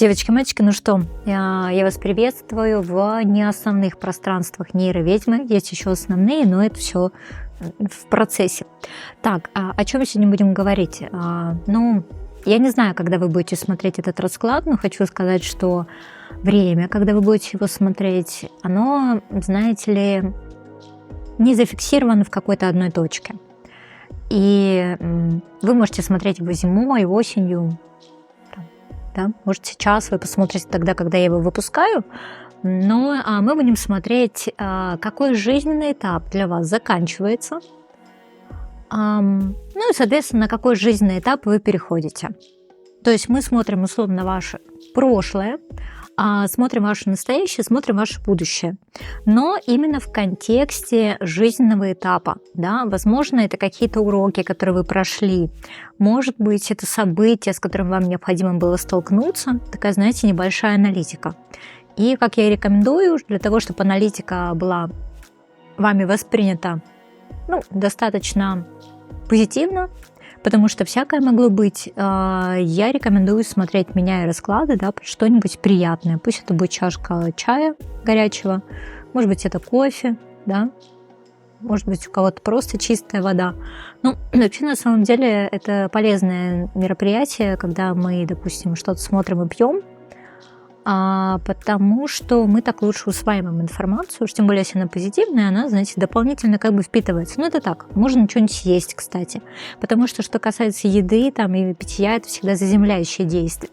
Девочки, мальчики, ну что, я вас приветствую в неосновных пространствах нейроведьмы. Есть еще основные, но это все в процессе. Так, о чем сегодня будем говорить? Ну, я не знаю, когда вы будете смотреть этот расклад, но хочу сказать, что время, когда вы будете его смотреть, оно, знаете ли, не зафиксировано в какой-то одной точке. И вы можете смотреть его зимой, осенью, да? Может, сейчас вы посмотрите тогда, когда я его выпускаю, но мы будем смотреть, какой жизненный этап для вас заканчивается, ну и, соответственно, на какой жизненный этап вы переходите. То есть мы смотрим условно ваше прошлое, смотрим ваше настоящее, смотрим ваше будущее. Но именно в контексте жизненного этапа. Да? Возможно, это какие-то уроки, которые вы прошли. Может быть, это события, с которым вам необходимо было столкнуться. Такая, знаете, небольшая аналитика. И, как я и рекомендую, для того, чтобы аналитика была вами воспринята достаточно позитивно, потому что всякое могло быть, я рекомендую смотреть, меняя расклады, да, что-нибудь приятное. Пусть это будет чашка чая горячего, может быть, это кофе, да, может быть, у кого-то просто чистая вода. Ну, вообще, на самом деле, это полезное мероприятие, когда мы, допустим, что-то смотрим и пьем, потому что мы так лучше усваиваем информацию, тем более, если она позитивная, она, знаете, дополнительно как бы впитывается. Ну, это так, можно что-нибудь съесть, кстати, потому что касается еды там, и питья, это всегда заземляющее действие.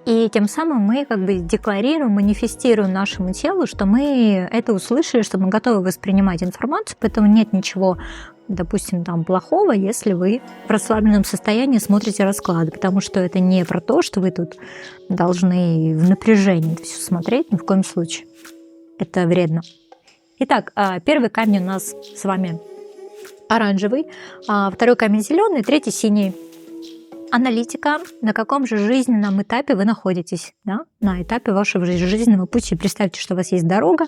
И тем самым мы как бы декларируем, манифестируем нашему телу, что мы это услышали, что мы готовы воспринимать информацию, поэтому нет ничего, допустим, там плохого, если вы в расслабленном состоянии смотрите расклады, потому что это не про то, что вы тут должны в напряжении это все смотреть, ни в коем случае. Это вредно. Итак, первый камень у нас с вами оранжевый, второй камень зеленый, третий синий. Аналитика, на каком же жизненном этапе вы находитесь, да? На этапе вашего жизненного пути. Представьте, что у вас есть дорога,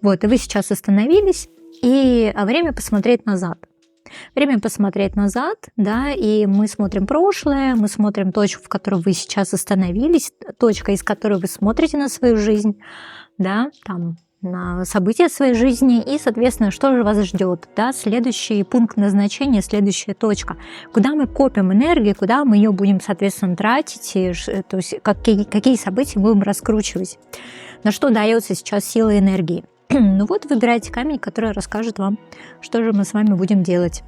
вот, и вы сейчас остановились, и время посмотреть назад. Время посмотреть назад, да, и мы смотрим прошлое, мы смотрим точку, в которой вы сейчас остановились, точка, из которой вы смотрите на свою жизнь, да, там, на события своей жизни и, соответственно, что же вас ждет, да, следующий пункт назначения, следующая точка, куда мы копим энергию, куда мы ее будем, соответственно, тратить, и, то есть какие события будем раскручивать, на что дается сейчас сила энергии. Ну вот, выбирайте камень, который расскажет вам, что же мы с вами будем делать.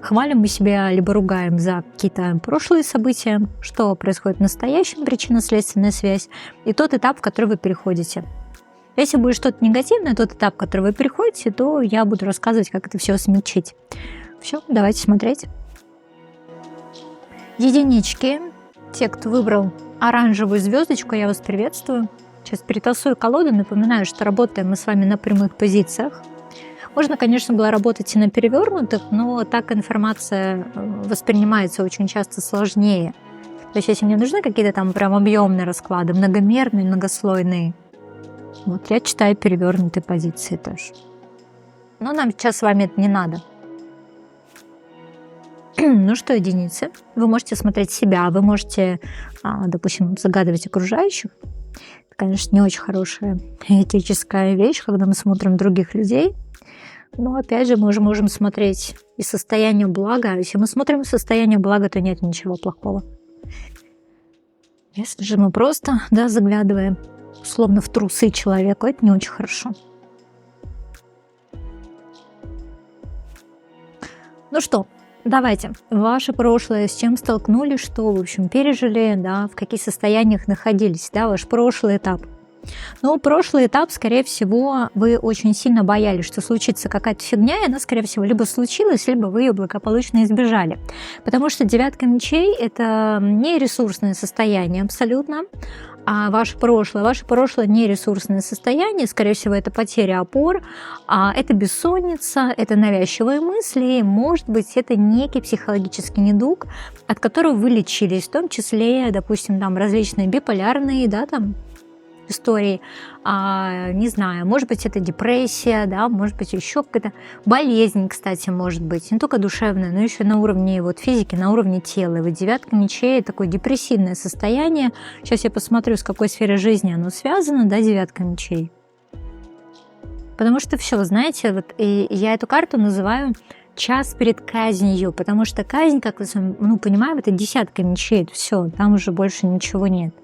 Хвалим мы себя, либо ругаем за какие-то прошлые события, что происходит в настоящем, причинно-следственная связь, и тот этап, в который вы переходите. Если будет что-то негативное, тот этап, в который вы переходите, то я буду рассказывать, как это все смягчить. Все, давайте смотреть. Единички. Те, кто выбрал оранжевую звездочку, я вас приветствую. Сейчас перетасую колоду. Напоминаю, что работаем мы с вами на прямых позициях. Можно, конечно, было работать и на перевернутых, но так информация воспринимается очень часто сложнее. То есть, если мне нужны какие-то там прям объемные расклады, многомерные, многослойные, вот я читаю перевернутые позиции тоже. Но нам сейчас с вами это не надо. Ну что, единицы? Вы можете смотреть себя, вы можете, допустим, загадывать окружающих. Это, конечно, не очень хорошая этическая вещь, когда мы смотрим других людей. Но опять же, мы уже можем смотреть и состояние блага. Если мы смотрим состояние блага, то нет ничего плохого. Если же мы просто, да, заглядываем условно в трусы человеку, это не очень хорошо. Ну что, давайте. Ваше прошлое, с чем столкнулись, что, в общем, пережили, да, в каких состояниях находились, да, ваш прошлый этап. Ну, прошлый этап, скорее всего, вы очень сильно боялись, что случится какая-то фигня, и она, скорее всего, либо случилась, либо вы ее благополучно избежали. Потому что девятка мечей – это не ресурсное состояние абсолютно, а ваше прошлое не ресурсное состояние, скорее всего, это потеря опор, это бессонница, это навязчивые мысли, может быть, это некий психологический недуг, от которого вы лечились, в том числе, допустим, там различные биполярные, да, там, историей, не знаю, может быть, это депрессия, да, может быть, еще какая-то болезнь, кстати, может быть, не только душевная, но еще на уровне вот физики, на уровне тела. И вот девятка мечей — такое депрессивное состояние. Сейчас я посмотрю, с какой сферой жизни оно связано, да, девятка мечей. Потому что все, знаете, вот и я эту карту называю час перед казнью, потому что казнь, как вы понимаем, это десятка мечей, все, там уже больше ничего нет.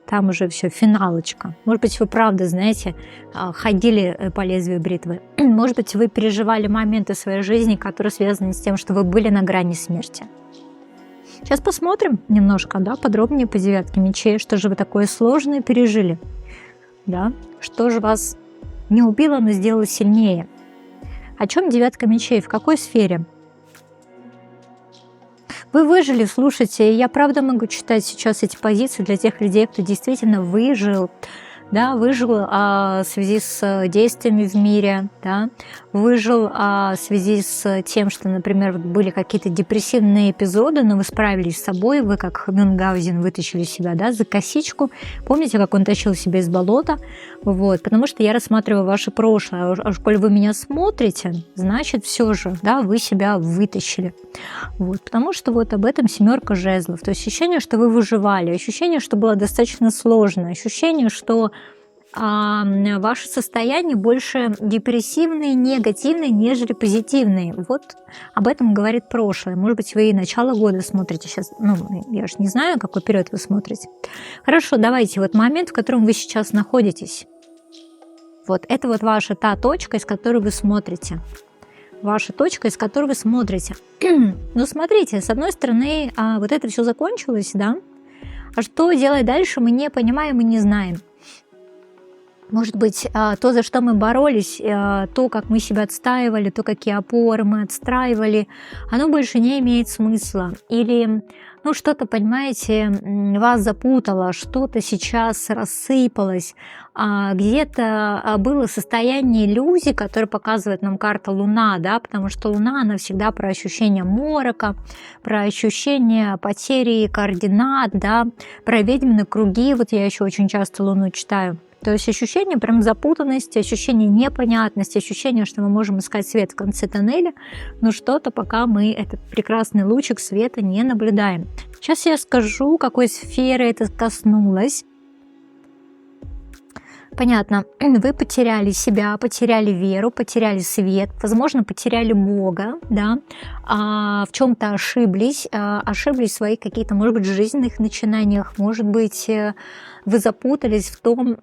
Там уже все, финалочка. Может быть, вы правда, знаете, ходили по лезвию бритвы. Может быть, вы переживали моменты своей жизни, которые связаны с тем, что вы были на грани смерти. Сейчас посмотрим немножко, да, подробнее по девятке мечей, что же вы такое сложное пережили, да, что же вас не убило, но сделало сильнее. О чем девятка мечей, в какой сфере? Вы выжили, слушайте, я правда могу читать сейчас эти позиции для тех людей, кто действительно выжил, да, выжил в связи с действиями в мире, да, выжил в связи с тем, что, например, были какие-то депрессивные эпизоды, но вы справились с собой, вы как Мюнхгаузен вытащили себя, да, за косичку. Помните, как он тащил себя из болота? Вот, потому что я рассматриваю ваше прошлое, а коль вы меня смотрите, значит, все же, да, вы себя вытащили. Вот, потому что вот об этом семерка жезлов. То есть ощущение, что вы выживали, ощущение, что было достаточно сложно, ощущение, что ваше состояние больше депрессивные, негативные, нежели позитивные. Вот об этом говорит прошлое. Может быть, вы и начало года смотрите сейчас. Ну, я же не знаю, какой период вы смотрите. Хорошо, давайте вот момент, в котором вы сейчас находитесь. Вот это вот ваша та точка, из которой вы смотрите. Ваша точка, из которой вы смотрите. Ну, смотрите, с одной стороны, вот это все закончилось, да? А что делать дальше, мы не понимаем и не знаем. Может быть, то, за что мы боролись, то, как мы себя отстаивали, то, какие опоры мы отстраивали, оно больше не имеет смысла. Или, ну, что-то, понимаете, вас запутало, что-то сейчас рассыпалось, где-то было состояние иллюзии, которое показывает нам карта Луна, да, потому что Луна, она всегда про ощущение морока, про ощущение потери координат, да, про ведьмины круги, вот я еще очень часто Луну читаю. То есть ощущение прям запутанности, ощущение непонятности, ощущение, что мы можем искать свет в конце тоннеля, но что-то пока мы этот прекрасный лучик света не наблюдаем. Сейчас я скажу, какой сферы это коснулось. Понятно, вы потеряли себя, потеряли веру, потеряли свет, возможно, потеряли Бога, да, в чем-то ошиблись в своих каких-то, может быть, жизненных начинаниях, может быть, вы запутались в том,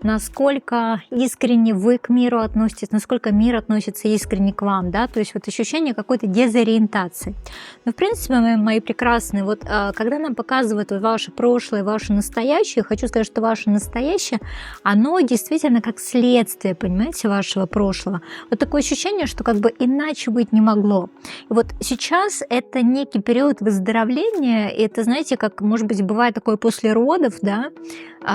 насколько искренне вы к миру относитесь, насколько мир относится искренне к вам, да, то есть вот ощущение какой-то дезориентации. Но в принципе, мои прекрасные, вот когда нам показывают вот ваше прошлое, ваше настоящее, хочу сказать, что ваше настоящее, оно действительно как следствие, понимаете, вашего прошлого. Вот такое ощущение, что как бы иначе быть не могло. И вот сейчас это некий период выздоровления, и это, знаете, как, может быть, бывает такое после родов, да,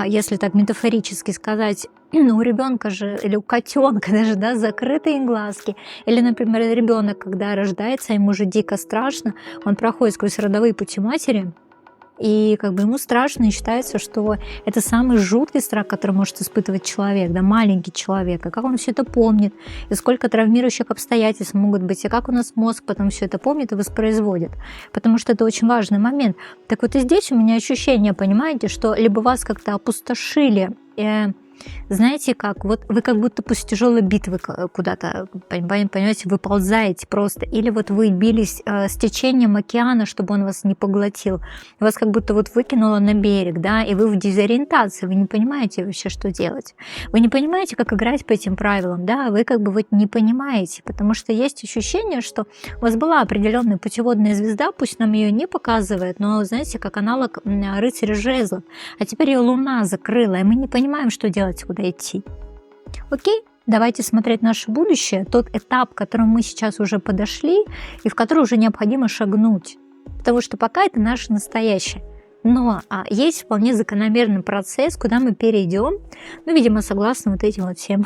если так метафорически сказать, у ребенка же или у котенка даже, да, закрытые глазки, или, например, ребенок, когда рождается, ему же дико страшно, он проходит сквозь родовые пути матери, и как бы ему страшно, и считается, что это самый жуткий страх, который может испытывать человек, да, маленький человек, и как он все это помнит, и сколько травмирующих обстоятельств могут быть, и как у нас мозг потом все это помнит и воспроизводит, потому что это очень важный момент. Так вот и здесь у меня ощущение, понимаете, что либо вас как-то опустошили, знаете как, вот вы как будто после тяжелой битвы куда-то, понимаете, выползаете просто, или вот вы бились с течением океана, чтобы он вас не поглотил, вас как будто вот выкинуло на берег, да, и вы в дезориентации, вы не понимаете вообще, что делать, вы не понимаете, как играть по этим правилам, да, вы как бы вот не понимаете, потому что есть ощущение, что у вас была определенная путеводная звезда, пусть нам ее не показывает, но, знаете, как аналог рыцаря жезлов, а теперь ее Луна закрыла, и мы не понимаем, что делать, куда идти. Окей, давайте смотреть наше будущее, тот этап, к которому мы сейчас уже подошли и в который уже необходимо шагнуть, потому что пока это наше настоящее. Но есть вполне закономерный процесс, куда мы перейдем, ну, видимо, согласно вот этим вот всем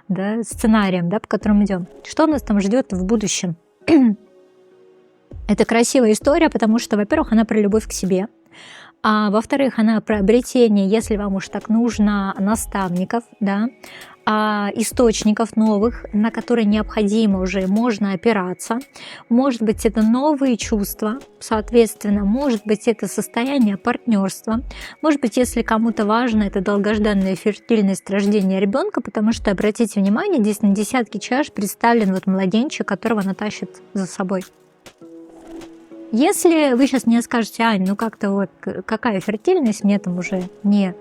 да, сценариям, да, по которым идем. Что нас там ждет в будущем? Это красивая история, потому что, во-первых, она про любовь к себе. Во-вторых, она про обретение, если вам уж так нужно, наставников, да, источников новых, на которые необходимо уже можно опираться. Может быть, это новые чувства, соответственно, может быть, это состояние партнерства, может быть, если кому-то важно, это долгожданная фертильность рождения ребенка, потому что, обратите внимание, здесь на десятке чаш представлен вот младенчик, которого она тащит за собой. Если вы сейчас мне скажете: Ань, ну как-то вот какая фертильность, мне там уже не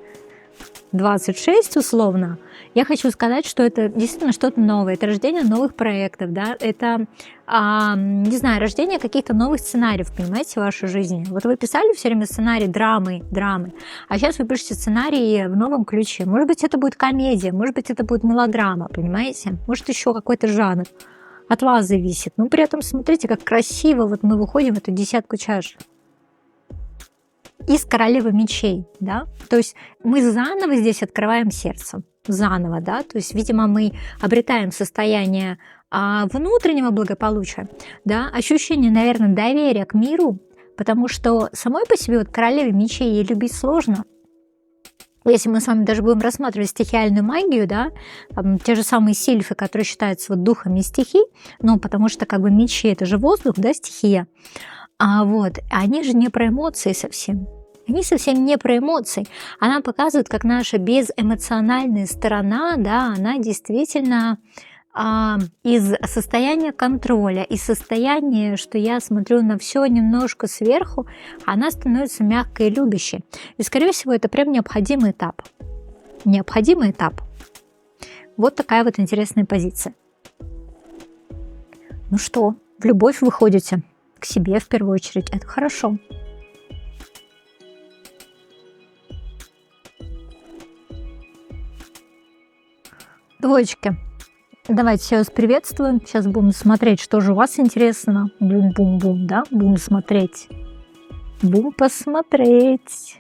26 условно, я хочу сказать, что это действительно что-то новое, это рождение новых проектов, да, это, не знаю, рождение каких-то новых сценариев, понимаете, в вашей жизни. Вот вы писали все время сценарий драмы, а сейчас вы пишете сценарий в новом ключе. Может быть, это будет комедия, может быть, это будет мелодрама, понимаете, может, еще какой-то жанр. От вас зависит. Но при этом смотрите, как красиво вот мы выходим в эту десятку чаш. Из королевы мечей, да, то есть мы заново здесь открываем сердце, заново, да, то есть, видимо, мы обретаем состояние внутреннего благополучия, да, ощущение, наверное, доверия к миру, потому что самой по себе вот королеве мечей ей любить сложно. Если мы с вами даже будем рассматривать стихиальную магию, да, там, те же самые сильфы, которые считаются вот духами стихий, ну, потому что как бы мечи — это же воздух, да, стихия, вот, они же не про эмоции совсем. Они совсем не про эмоции. Она показывает, как наша безэмоциональная сторона, да, она действительно из состояния контроля, из состояния, что я смотрю на все немножко сверху, она становится мягкой и любящей. И, скорее всего, это прям необходимый этап. Необходимый этап. Вот такая вот интересная позиция. Ну что, в любовь выходите к себе в первую очередь. Это хорошо. Двоечки. Давайте сейчас приветствуем. Сейчас будем смотреть, что же у вас интересно. Бум-бум-бум, да? Будем смотреть. Будем посмотреть.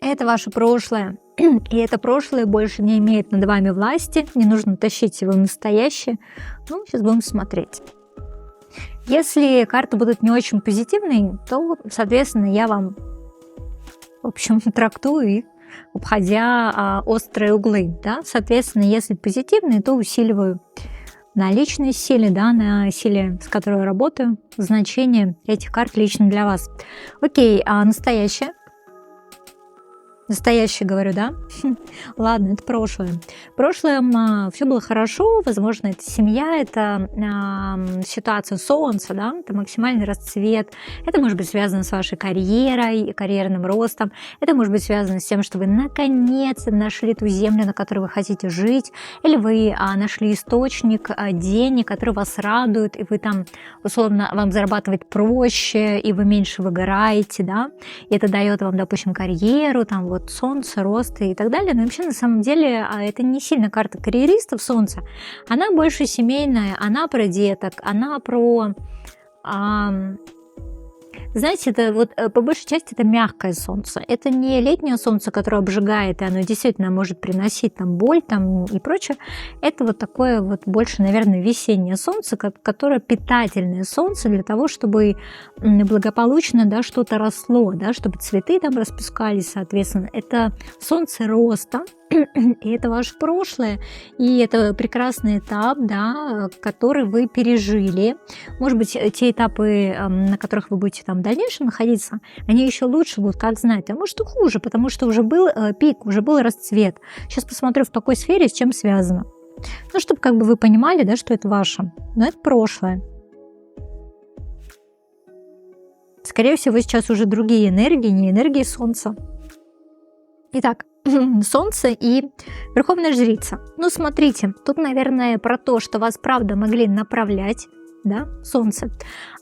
Это ваше прошлое. И это прошлое больше не имеет над вами власти. Не нужно тащить его в настоящее. Ну, сейчас будем смотреть. Если карты будут не очень позитивные, то, соответственно, я вам, в общем, трактую их, обходя острые углы. Да? Соответственно, если позитивные, то усиливаю на личной силе, да, на силе, с которой я работаю, значение этих карт лично для вас. Окей, а настоящее? Настоящее, говорю, да? Ладно, это прошлое. В прошлом все было хорошо, возможно, это семья, это ситуация солнца, да, это максимальный расцвет, это может быть связано с вашей карьерой, карьерным ростом, это может быть связано с тем, что вы наконец-то нашли ту землю, на которой вы хотите жить, или вы нашли источник денег, который вас радует, и вы там, условно, вам зарабатывать проще, и вы меньше выгораете, да, и это дает вам, допустим, карьеру, там вот солнце, рост и так далее. Но вообще на самом деле это не сильно карта карьеристов солнца. Она больше семейная, она про деток, она про... Знаете, это вот по большей части это мягкое солнце. Это не летнее солнце, которое обжигает, и оно действительно может приносить там боль там и прочее. Это вот такое вот больше, наверное, весеннее солнце, которое питательное солнце для того, чтобы благополучно, да, что-то росло, да, чтобы цветы там распускались, соответственно. Это солнце роста, и это ваше прошлое, и это прекрасный этап, да, который вы пережили. Может быть, те этапы, на которых вы будете там в дальнейшем находиться, они еще лучше будут, как знать, а может и хуже, потому что уже был пик, уже был расцвет. Сейчас посмотрю в какой сфере, с чем связано. Ну, чтобы как бы вы понимали, да, что это ваше, но это прошлое. Скорее всего, сейчас уже другие энергии, не энергии Солнца. Итак, Солнце и Верховная Жрица. Ну, смотрите, тут, наверное, про то, что вас, правда, могли направлять да, Солнце.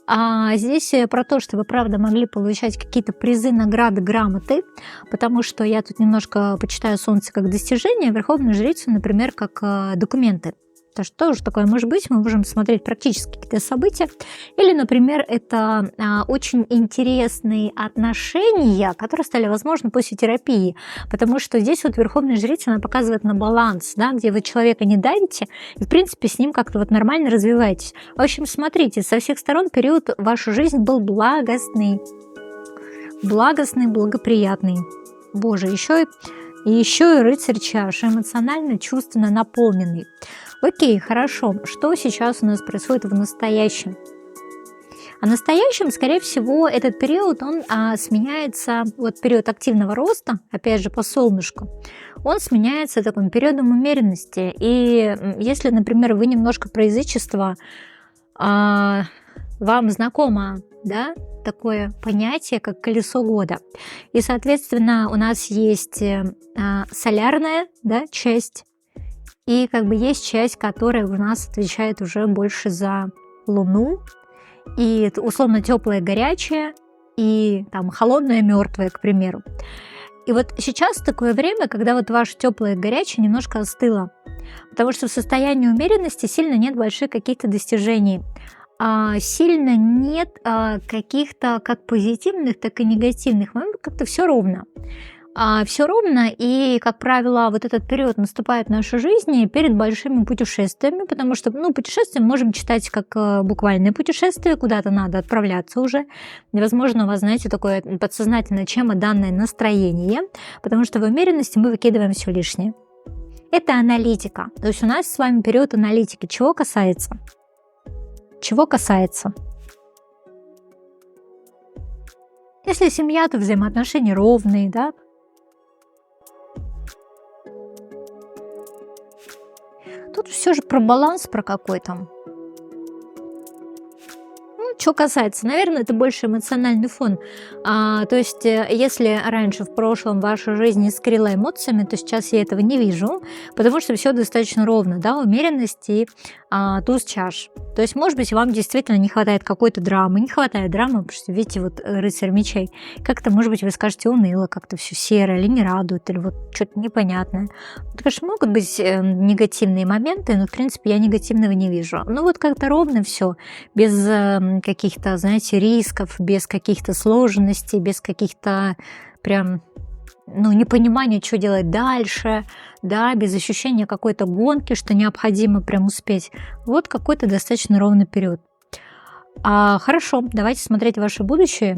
А здесь про то, что вы, правда, могли получать какие-то призы, награды, грамоты, потому что я тут немножко почитаю Солнце как достижение, Верховную Жрицу, например, как документы. То что тоже такое может быть, мы можем смотреть практически какие-то события. Или, например, это очень интересные отношения, которые стали возможны после терапии. Потому что здесь вот Верховная Жрица, она показывает на баланс, да, где вы человека не давите, и, в принципе, с ним как-то вот нормально развиваетесь. В общем, смотрите, со всех сторон период в вашу жизнь был благостный. Благостный, благоприятный. Боже, еще и рыцарь чаш, эмоционально, чувственно наполненный. Окей, хорошо. Что сейчас у нас происходит в настоящем? А в настоящем, скорее всего, этот период, он сменяется, вот период активного роста, опять же, по солнышку, он сменяется таким периодом умеренности. И если, например, вы немножко про язычество, вам знакомо, да, такое понятие, как колесо года. И, соответственно, у нас есть солярная, да, часть, и как бы есть часть, которая у нас отвечает уже больше за Луну, и это условно теплое, горячее, и там холодное, мертвое, к примеру. И вот сейчас такое время, когда вот ваше теплое, горячее немножко остыло, потому что в состоянии умеренности сильно нет больших каких-то достижений, сильно нет каких-то как позитивных, так и негативных моментов, как-то все ровно. Все ровно, и, как правило, вот этот период наступает в нашей жизни перед большими путешествиями, потому что, ну, путешествия можем читать как буквальное путешествие, куда-то надо отправляться уже. И, возможно, у вас, знаете, такое подсознательное чемоданное настроение, потому что в умеренности мы выкидываем все лишнее. Это аналитика. То есть у нас с вами период аналитики. Чего касается? Чего касается? Если семья, то взаимоотношения ровные, да? Тут все же про баланс, про какой-то. Ну, что касается, наверное, это больше эмоциональный фон. То есть, если раньше в прошлом ваша жизнь искрила эмоциями, то сейчас я этого не вижу, потому что все достаточно ровно, да, умеренность и туз чаш. То есть, может быть, вам действительно не хватает какой-то драмы, не хватает драмы, потому что, видите, вот рыцарь мечей, как-то, может быть, вы скажете, уныло, как-то все серое, или не радует, или вот что-то непонятное. Вот, конечно, могут быть негативные моменты, но, в принципе, я негативного не вижу. Ну, вот как-то ровно все, без каких-то, знаете, рисков, без каких-то сложностей, без каких-то прям, ну, непонимания, что делать дальше, да, без ощущения какой-то гонки, что необходимо прям успеть. Вот какой-то достаточно ровный период. Хорошо, давайте смотреть ваше будущее.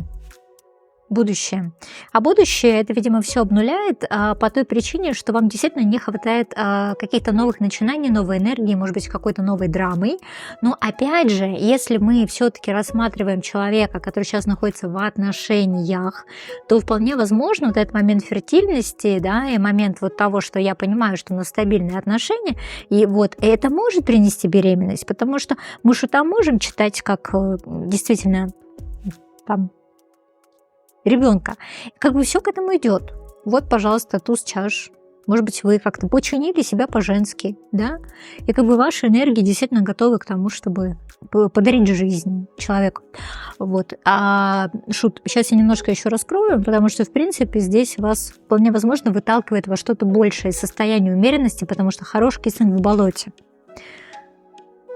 Будущее. А будущее это, видимо, все обнуляет по той причине, что вам действительно не хватает каких-то новых начинаний, новой энергии, может быть, какой-то новой драмы. Но опять же, если мы все-таки рассматриваем человека, который сейчас находится в отношениях, то вполне возможно вот этот момент фертильности, да, и момент вот того, что я понимаю, что у нас стабильные отношения, и вот это может принести беременность, потому что мы что-то можем читать как действительно там ребенка. Как бы все к этому идет. Вот, пожалуйста, туз чаш. Может быть, вы как-то починили себя по-женски, да? И как бы ваши энергии действительно готовы к тому, чтобы подарить жизнь человеку. Вот. Шут, сейчас я немножко еще раскрою, потому что, в принципе, здесь вас вполне возможно выталкивает во что-то большее состояние умеренности, потому что хорош киснуть в болоте.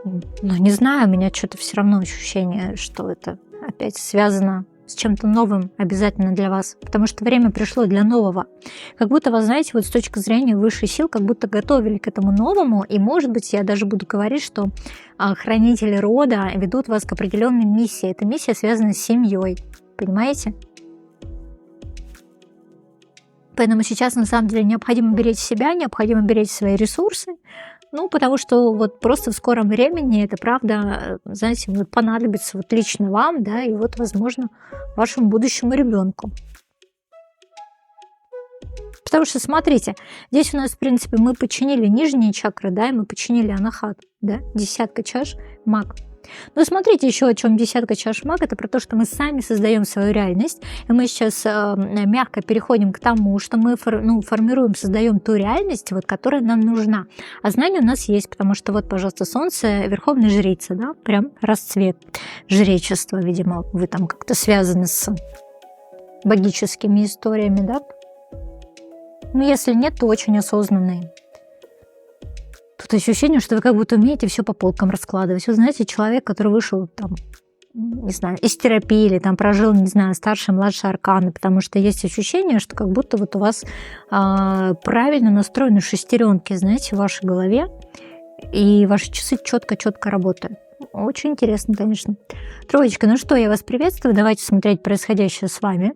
Но не знаю, у меня что-то все равно ощущение, что это опять связано с чем-то новым обязательно для вас, потому что время пришло для нового. Как будто вас, знаете, вот с точки зрения высших сил, как будто готовили к этому новому, и, может быть, я даже буду говорить, что хранители рода ведут вас к определенной миссии. Эта миссия связана с семьей, понимаете? Поэтому сейчас, на самом деле, необходимо беречь себя, необходимо беречь свои ресурсы, ну, потому что вот просто в скором времени это, правда, знаете, вот понадобится вот лично вам, да, и вот, возможно, вашему будущему ребенку. Потому что, смотрите, здесь у нас, в принципе, мы починили нижние чакры, да, и мы починили анахат, да, десятка чаш, маг. Ну, смотрите, еще о чем десятка чаш маг, это про то, что мы сами создаем свою реальность, и мы сейчас мягко переходим к тому, что мы формируем, создаем ту реальность, вот, которая нам нужна. А знания у нас есть, потому что вот, пожалуйста, Солнце, Верховная Жрица, да, прям расцвет жречества, видимо, вы там как-то связаны с богическими историями, да? Ну, если нет, то очень осознанные. Тут ощущение, что вы как будто умеете все по полкам раскладывать. Вы знаете, человек, который вышел там, не знаю, из терапии или там прожил, не знаю, старшие, младшие арканы, потому что есть ощущение, что как будто вот у вас правильно настроены шестеренки, знаете, в вашей голове, и ваши часы четко-четко работают. Очень интересно, конечно. Троечка, ну что, я вас приветствую. Давайте смотреть происходящее с вами.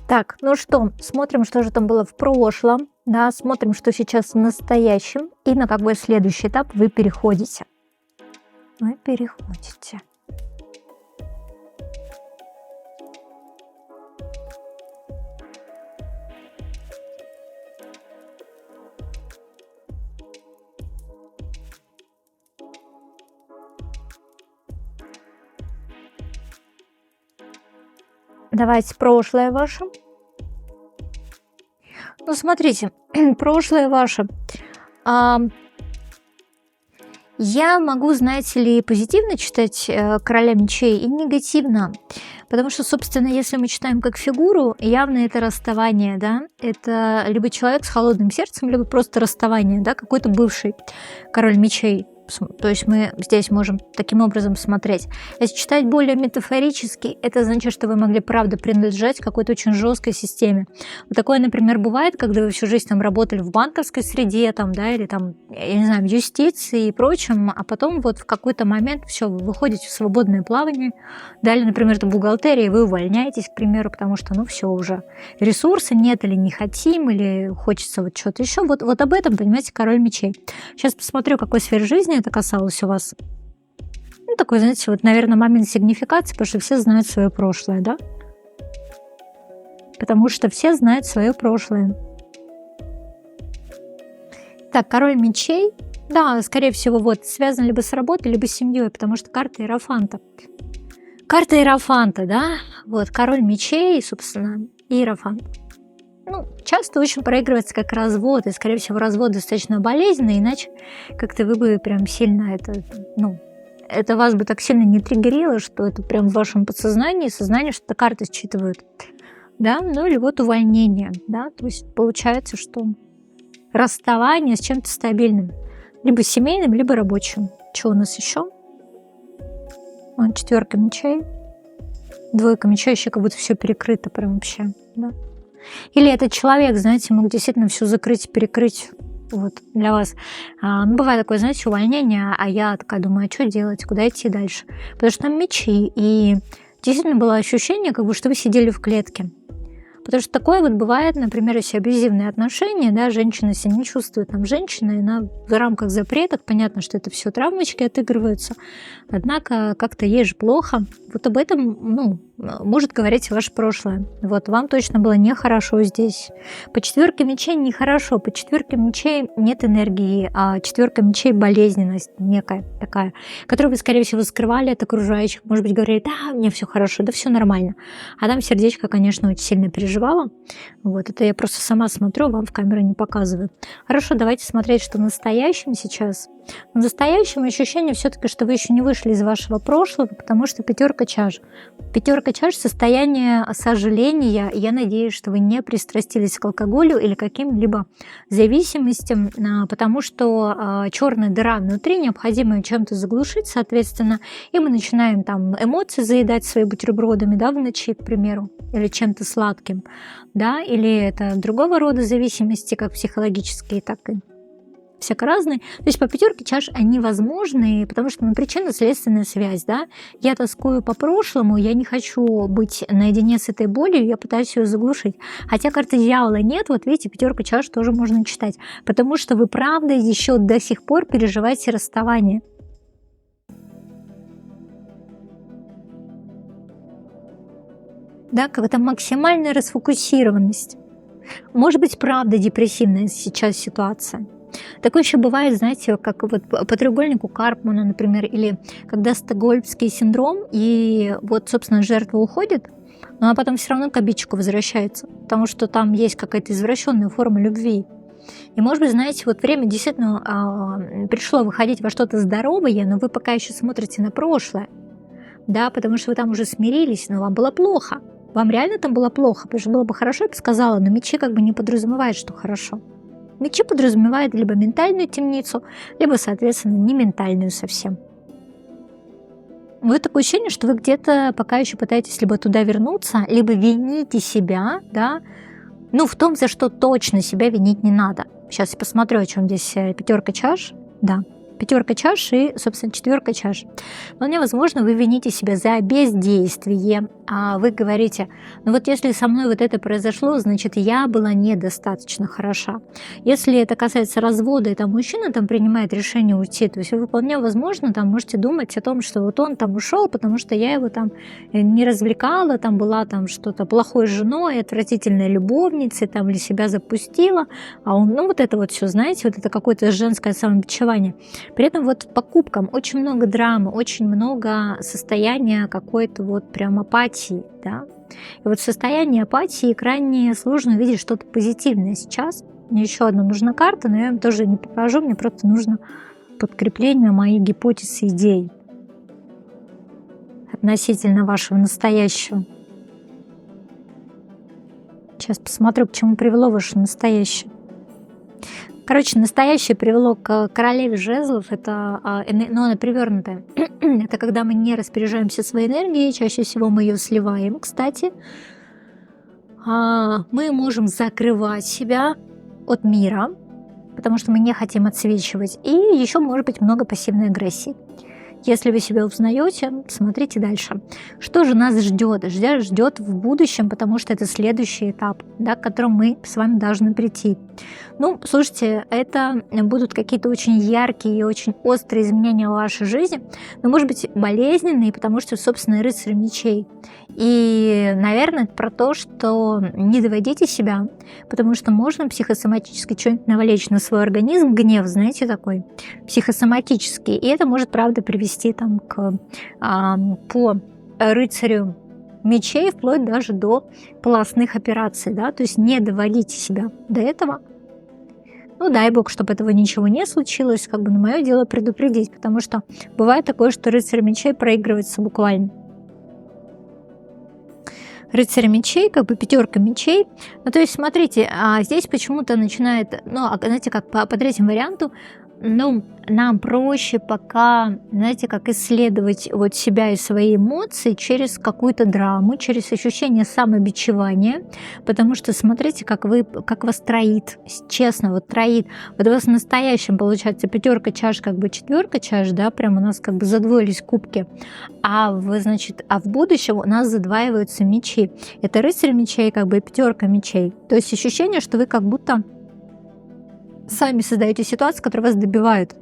Так, ну что, смотрим, что же там было в прошлом, да, смотрим, что сейчас в настоящем, и на как бы следующий этап вы переходите. Вы переходите. Давайте прошлое ваше. Ну, смотрите, прошлое ваше. А, Я могу, знаете ли, позитивно читать короля мечей и негативно. Потому что, собственно, если мы читаем как фигуру, явно это расставание, да, это либо человек с холодным сердцем, либо просто расставание, да, какой-то бывший король мечей. То есть мы здесь можем таким образом смотреть. Если читать более метафорически, это значит, что вы могли, правда, принадлежать какой-то очень жесткой системе. Вот такое, например, бывает, когда вы всю жизнь там работали в банковской среде, там, да, или там, я не знаю, в юстиции и прочем, а потом вот в какой-то момент все, вы выходите в свободное плавание, далее, например, в бухгалтерии вы увольняетесь, к примеру, потому что, ну, все уже, ресурсы нет или не хотим, или хочется вот что-то еще. Вот об этом, понимаете, король мечей. Сейчас посмотрю, какой сферы жизни это касалось у вас. Ну, такой, знаете, вот, наверное, момент сигнификации, потому что все знают свое прошлое, да? Потому что все знают свое прошлое. Так, король мечей, да, скорее всего, вот, связан либо с работой, либо с семьей, потому что карта Иерофанта. Карта Иерофанта, да, вот, король мечей, собственно, Иерофант. Ну, часто очень проигрывается как развод, и, скорее всего, развод достаточно болезненный, иначе как-то вы бы прям сильно это вас бы так сильно не триггерило, что это прям в вашем подсознании, сознании что-то карты считывают, да, ну или вот увольнение, да, то есть получается, что расставание с чем-то стабильным, либо семейным, либо рабочим. Что у нас еще? Вот, 4 мечей, 2 мечей, еще как будто все перекрыто прям вообще, да. Или этот человек, знаете, мог действительно все закрыть, перекрыть вот, для вас. Ну, бывает такое, знаете, увольнение, а я такая думаю, а что делать, куда идти дальше? Потому что там мечи, и действительно было ощущение, как бы, что вы сидели в клетке. Потому что такое вот бывает, например, если абьюзивные отношения, да, женщина себя не чувствует там женщиной, она в рамках запреток, понятно, что это все травмочки отыгрываются, однако как-то ей же плохо. Вот об этом, ну, может говорить ваше прошлое. Вот вам точно было нехорошо здесь. По 4 мечей нехорошо, по 4 мечей нет энергии, а 4 мечей болезненность некая такая, которую вы, скорее всего, скрывали от окружающих. Может быть, говорили, да, мне все хорошо, да все нормально. А там сердечко, конечно, очень сильно переживало. Вот это я просто сама смотрю, вам в камеру не показываю. Хорошо, давайте смотреть, что в настоящем сейчас. В настоящем ощущение все-таки, что вы еще не вышли из вашего прошлого, потому что 5 чаш. 5 чаш — состояние сожаления. Я надеюсь, что вы не пристрастились к алкоголю или каким-либо зависимостям, потому что черная дыра внутри, необходимо ее чем-то заглушить, соответственно, и мы начинаем там эмоции заедать свои бутербродами, да, в ночи, к примеру, или чем-то сладким, да, или это другого рода зависимости, как психологические, так и всяко разные. То есть по пятерке чаш они возможны, потому что причинно-следственная связь, да. Я тоскую по прошлому, я не хочу быть наедине с этой болью, я пытаюсь ее заглушить. Хотя карты дьявола нет, вот видите, пятерка чаш тоже можно читать, потому что вы правда еще до сих пор переживаете расставание. Да, какая-то максимальная расфокусированность. Может быть, правда депрессивная сейчас ситуация. Такое еще бывает, знаете, как вот по треугольнику Карпмана, например, или когда стокгольмский синдром, и вот, собственно, жертва уходит, но она потом все равно к обидчику возвращается, потому что там есть какая-то извращенная форма любви. И, может быть, знаете, вот время действительно пришло выходить во что-то здоровое, но вы пока еще смотрите на прошлое, да, потому что вы там уже смирились, но вам было плохо. Вам реально там было плохо, потому что было бы хорошо, я бы сказала, но мечи как бы не подразумевают, что хорошо. Мечи подразумевают либо ментальную темницу, либо, соответственно, не ментальную совсем. Вот такое ощущение, что вы где-то пока еще пытаетесь либо туда вернуться, либо вините себя, да, ну, в том, за что точно себя винить не надо. Сейчас я посмотрю, о чем здесь пятерка чаш. Да, пятерка чаш и, собственно, четверка чаш. Вполне возможно, вы вините себя за бездействие, а вы говорите, ну вот если со мной вот это произошло, значит, я была недостаточно хороша. Если это касается развода, и там мужчина там принимает решение уйти, то есть вы вполне возможно там можете думать о том, что вот он там ушел, потому что я его там не развлекала, там была там что-то плохой женой, отвратительной любовницей, там или себя запустила, а он, ну вот это вот все, знаете, вот это какое-то женское самобичевание. При этом вот в покупкам очень много драмы, очень много состояния какой-то вот прям апатии, да. И вот в состоянии апатии крайне сложно увидеть что-то позитивное сейчас. Мне еще одна нужна карта, но я вам тоже не покажу, мне просто нужно подкрепление моей гипотезы, идей относительно вашего настоящего. Сейчас посмотрю, к чему привело ваше настоящее. Короче, настоящее привело к королеве жезлов, это, но она перевернутая. Это когда мы не распоряжаемся своей энергией, чаще всего мы ее сливаем, кстати. Мы можем закрывать себя от мира, потому что мы не хотим отсвечивать. И еще может быть много пассивной агрессии. Если вы себя узнаете, смотрите дальше. Что же нас ждет? Ждет в будущем, потому что это следующий этап, да, к которому мы с вами должны прийти. Ну, слушайте, это будут какие-то очень яркие и очень острые изменения в вашей жизни, но, может быть, болезненные, потому что, собственно, рыцарь мечей. И, наверное, это про то, что не доводите себя, потому что можно психосоматически что-нибудь навалечь на свой организм, гнев, знаете, такой, психосоматический, и это может, правда, привести там по рыцарю мечей вплоть даже до полостных операций, да, то есть не доводите себя до этого. Ну, дай бог, чтобы этого ничего не случилось, как бы, на мое дело предупредить, потому что бывает такое, что рыцарь мечей проигрывается буквально. Рыцарь мечей, как бы пятерка мечей. Ну, то есть, смотрите, здесь почему-то начинает, ну, знаете, как по третьему варианту, ну, нам проще пока, знаете, как исследовать вот себя и свои эмоции через какую-то драму, через ощущение самобичевания, потому что смотрите, как вас троит, честно, вот троит. Вот у вас в настоящем получается пятерка чаш, как бы четверка чаш, да, прям у нас как бы задвоились кубки, а в будущем у нас задваиваются мечи. Это рыцарь мечей, как бы пятерка мечей. То есть ощущение, что вы как будто сами создаете ситуацию, которые вас добивают.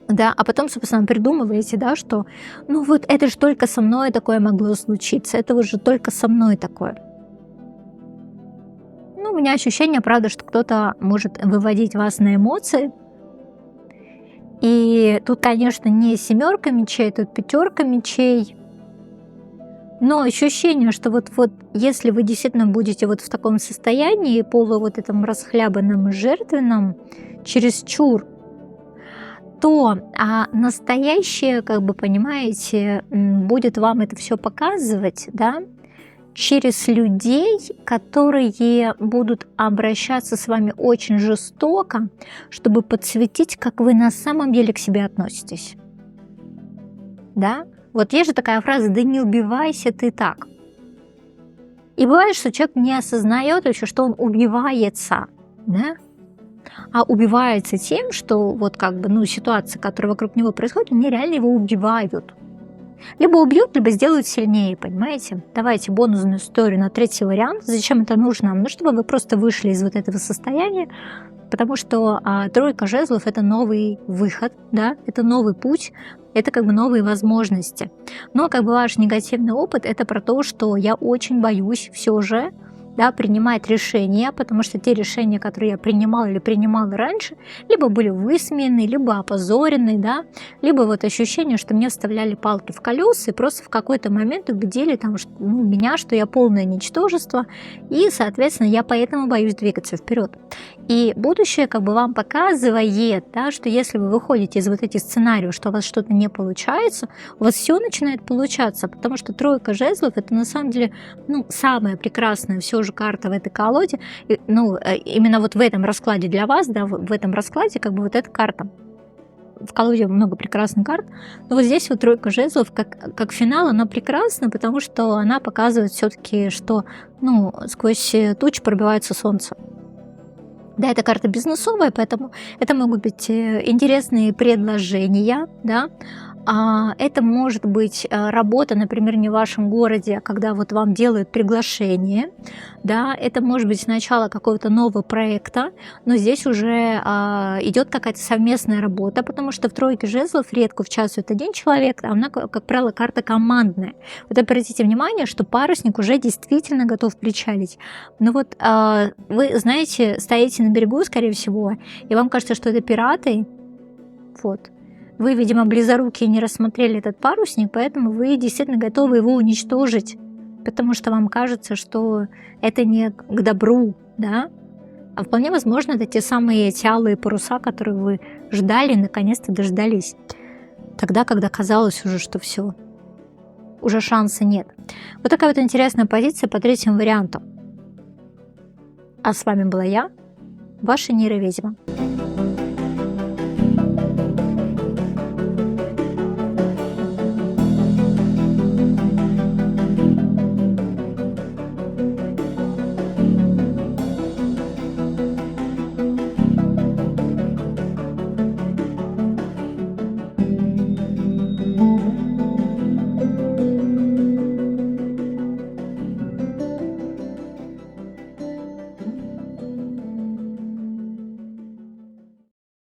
Да, а потом, собственно, придумываете, да, что ну вот это же только со мной такое могло случиться, это уже только со мной такое. Ну, у меня ощущение, правда, что кто-то может выводить вас на эмоции. И тут, конечно, не семерка мечей, тут пятерка мечей. Но ощущение, что вот если вы действительно будете вот в таком состоянии, вот этом расхлябанном и жертвенном, чересчур, то настоящее, как бы, понимаете, будет вам это все показывать, да, через людей, которые будут обращаться с вами очень жестоко, чтобы подсветить, как вы на самом деле к себе относитесь. Да? Вот есть же такая фраза: да не убивайся ты так. И бывает, что человек не осознает еще, что он убивается, да? а убивается тем, что вот как бы, ну, ситуация, которая вокруг него происходит, они реально его убивают. Либо убьют, либо сделают сильнее, понимаете? Давайте бонусную историю на третий вариант. Зачем это нужно? Ну, чтобы вы просто вышли из вот этого состояния, потому что тройка жезлов – это новый выход, да, это новый путь, это как бы новые возможности. Но как бы ваш негативный опыт – это про то, что я очень боюсь все же, да, принимать решения, потому что те решения, которые я принимала или принимала раньше, либо были высмеяны, либо опозорены, да, либо вот ощущение, что мне вставляли палки в колеса и просто в какой-то момент убедили там, что, ну, меня, что я полное ничтожество, и, соответственно, я поэтому боюсь двигаться вперед. И будущее как бы вам показывает, да, что если вы выходите из вот этих сценариев, что у вас что-то не получается, у вас все начинает получаться, потому что тройка жезлов – это на самом деле, ну, самая прекрасная все же карта в этой колоде, ну, именно вот в этом раскладе для вас, да, в этом раскладе как бы вот эта карта. В колоде много прекрасных карт, но вот здесь вот тройка жезлов как финал, она прекрасна, потому что она показывает все-таки, что, ну, сквозь тучи пробивается солнце. Да, это карта бизнесовая, поэтому это могут быть интересные предложения, да. Это может быть работа, например, не в вашем городе, а когда вот вам делают приглашение, да, это может быть начало какого-то нового проекта, но здесь уже идет какая-то совместная работа, потому что в тройке жезлов редко участвует один человек, а она, как правило, карта командная. Вот обратите внимание, что парусник уже действительно готов причалить. Но вот вы, знаете, стоите на берегу, скорее всего, и вам кажется, что это пираты, вот. Вы, видимо, близорукие не рассмотрели этот парусник, поэтому вы действительно готовы его уничтожить, потому что вам кажется, что это не к добру, да? А вполне возможно, это те самые алые паруса, которые вы ждали, наконец-то дождались. Тогда, когда казалось уже, что все, уже шанса нет. Вот такая вот интересная позиция по третьему варианту. А с вами была я, ваша нейроведьма.